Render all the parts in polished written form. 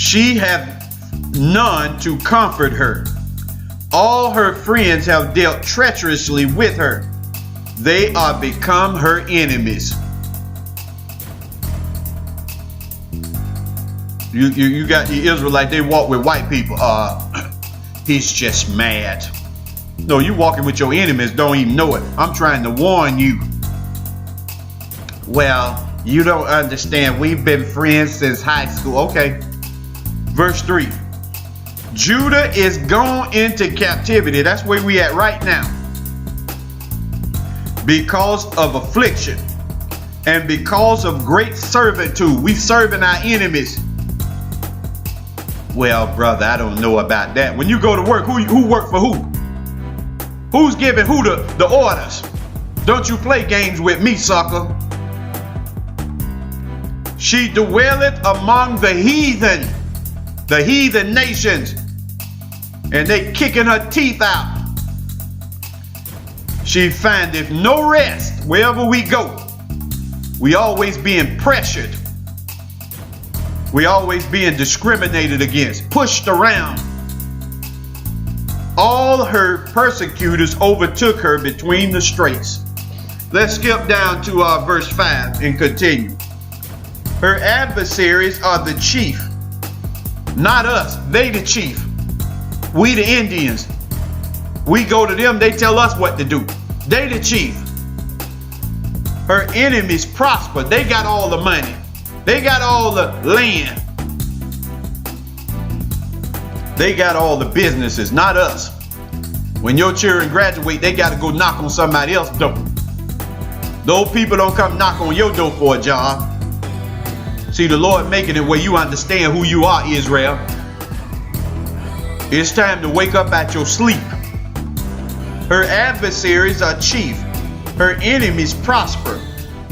She hath none to comfort her. All her friends have dealt treacherously with her. They are become her enemies. You got the Israelites, they walk with white people. He's just mad. No, you walking with your enemies, don't even know it. I'm trying to warn you. Well, you don't understand. We've been friends since high school. Okay. Verse 3. Judah is gone into captivity. That's where we at right now. Because of affliction and because of great servitude. We serving our enemies. Well, brother, I don't know about that. When you go to work, who work for who? Who's giving who the orders? Don't you play games with me, sucker. She dwelleth among the heathen nations, and they kicking her teeth out. She findeth no rest wherever we go. We always being pressured. We always being discriminated against, pushed around. All her persecutors overtook her between the straits. Let's skip down to verse 5 and continue. Her adversaries are the chief. Not us, they the chief. We the Indians. We go to them, they tell us what to do. They the chief. Her enemies prosper. They got all the money. They got all the land. They got all the businesses, not us. When your children graduate, they got to go knock on somebody else's door. Those people don't come knock on your door for a job. See, the Lord making it where you understand who you are, Israel. It's time to wake up out your sleep. Her adversaries are chief. Her enemies prosper.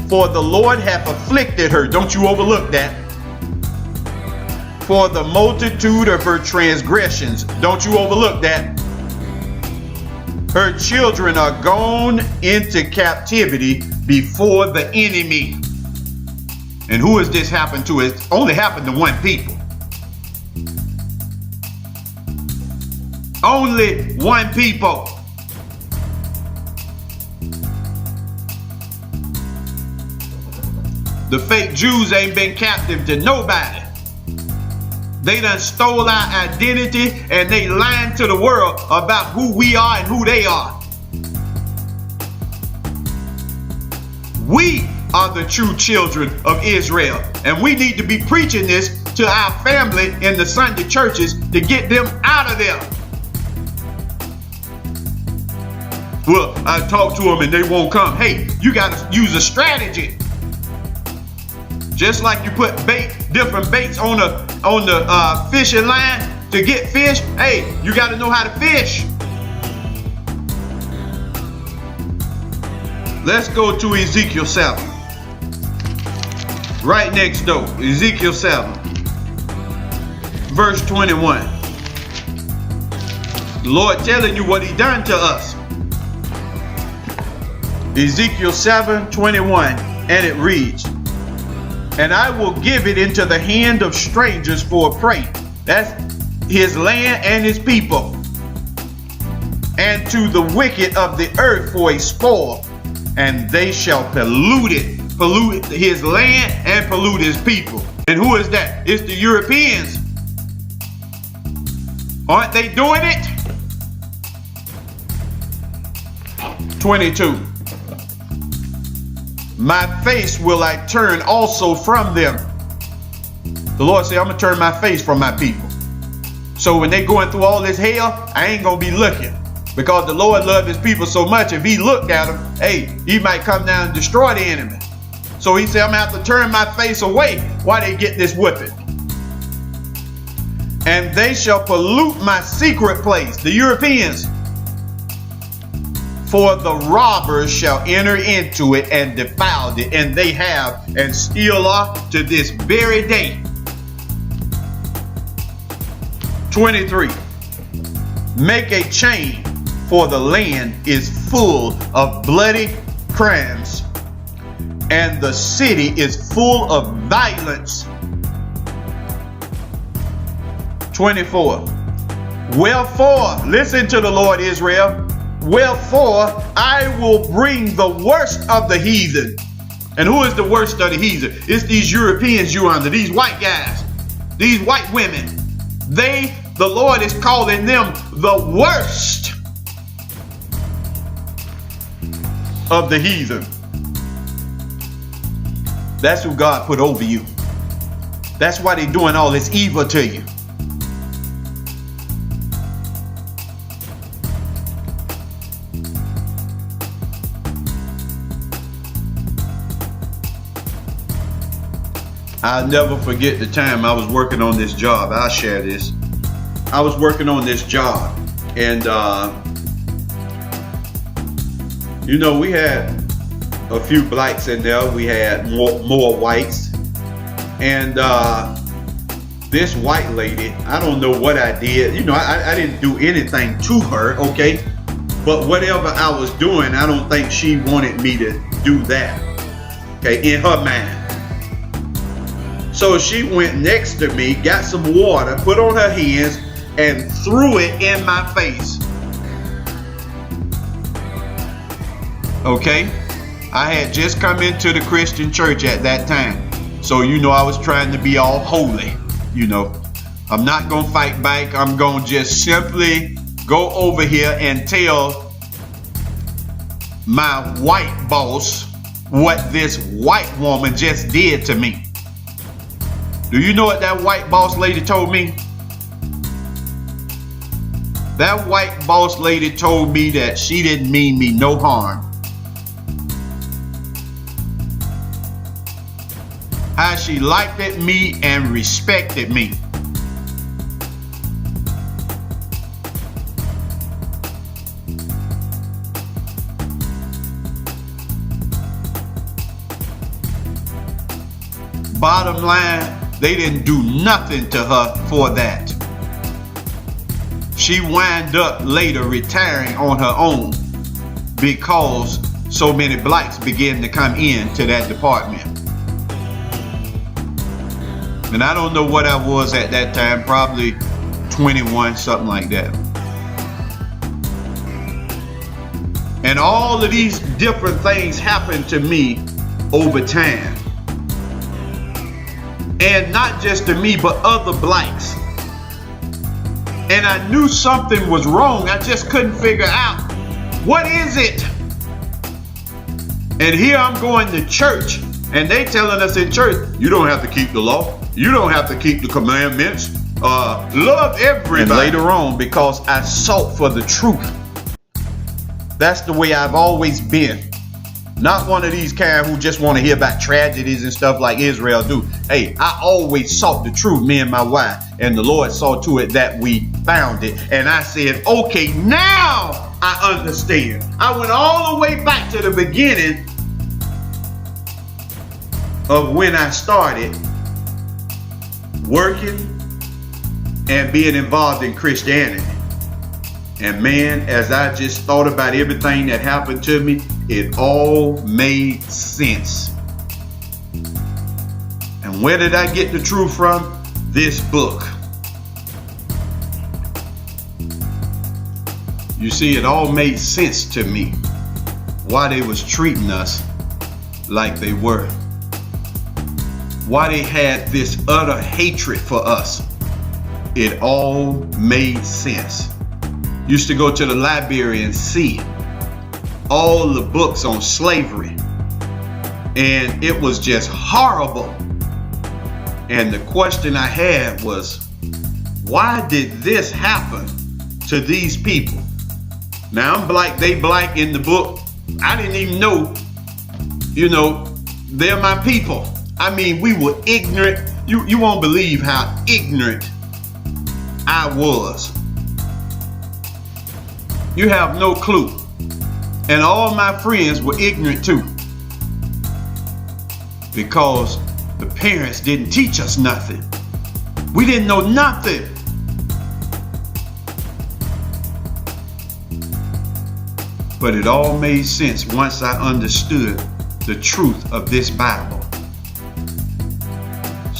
For the Lord hath afflicted her. Don't you overlook that. For the multitude of her transgressions. Don't you overlook that. Her children are gone into captivity before the enemy. And who has this happened to? It's only happened to one people. Only one people. The fake Jews ain't been captive to nobody. They done stole our identity and they lying to the world about who we are and who they are. We are the true children of Israel. And we need to be preaching this to our family in the Sunday churches to get them out of there. Well, I talk to them and they won't come. Hey, you got to use a strategy. Just like you put different baits on the fishing line to get fish. Hey, you got to know how to fish. Let's go to Ezekiel 7. Right next door, Ezekiel 7, verse 21. The Lord telling you what he done to us. Ezekiel 7:21, and it reads, and I will give it into the hand of strangers for a prey. That's his land and his people. And to the wicked of the earth for a spoil. And they shall pollute his land and pollute his people. And who is that? It's the Europeans. Aren't they doing it? 22. My face will I turn also from them. The Lord said, I'm going to turn my face from my people. So when they going through all this hell, I ain't going to be looking. Because the Lord loved his people so much, if he looked at them, hey, he might come down and destroy the enemy. So he said, I'm going to have to turn my face away while they get this whipping. And they shall pollute my secret place, the Europeans. For the robbers shall enter into it and defile it, and they have, and still are to this very day. 23. Make a chain, for the land is full of bloody crimes, and the city is full of violence. 24. Wherefore, listen to the Lord, Israel. Wherefore, I will bring the worst of the heathen. And who is the worst of the heathen? It's these Europeans you under, these white guys, these white women. The Lord is calling them the worst of the heathen. That's who God put over you. That's why they're doing all this evil to you. I'll never forget the time I was working on this job. I'll share this. I was working on this job, and we had a few blacks in there. We had more whites, and this white lady, I don't know what I did. I didn't do anything to her, okay? But whatever I was doing, I don't think she wanted me to do that, okay, in her mind. So she went next to me, got some water, put on her hands, and threw it in my face. Okay? I had just come into the Christian church at that time. So, I was trying to be all holy. I'm not going to fight back. I'm going to just simply go over here and tell my white boss what this white woman just did to me. Do you know what that white boss lady told me? That white boss lady told me that she didn't mean me no harm. How she liked me and respected me. Bottom line, they didn't do nothing to her for that. She wound up later retiring on her own because so many blacks began to come into that department. And I don't know what I was at that time, probably 21, something like that. And all of these different things happened to me over time. And not just to me, but other blacks. And I knew something was wrong. I just couldn't figure out, what is it? And here I'm going to church, and they telling us in church, you don't have to keep the law. You don't have to keep the commandments. Love everybody. And later on, because I sought for the truth. That's the way I've always been. Not one of these kind who just want to hear about tragedies and stuff like Israel do. Hey, I always sought the truth, me and my wife. And the Lord saw to it that we found it. And I said, okay, now I understand. I went all the way back to the beginning of when I started working and being involved in Christianity. And man, as I just thought about everything that happened to me, it all made sense. And where did I get the truth from? This book. You see, it all made sense to me why they was treating us like they were. Why they had this utter hatred for us. It all made sense. Used to go to the library and see all the books on slavery. And it was just horrible. And the question I had was, why did this happen to these people? Now I'm black, they black in the book. I didn't even know, they're my people. I mean, we were ignorant. You won't believe how ignorant I was. You have no clue. And all my friends were ignorant too. Because the parents didn't teach us nothing. We didn't know nothing. But it all made sense once I understood the truth of this Bible.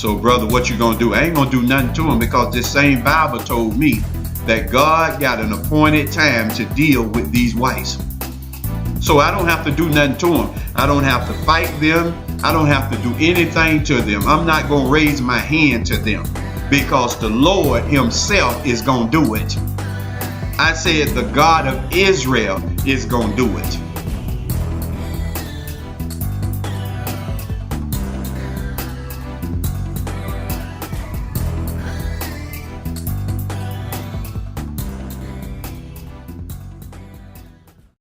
So brother, what you gonna do? I ain't gonna do nothing to them, because this same Bible told me that God got an appointed time to deal with these whites. So I don't have to do nothing to them. I don't have to fight them. I don't have to do anything to them. I'm not gonna raise my hand to them, because the Lord himself is gonna do it. I said the God of Israel is gonna do it.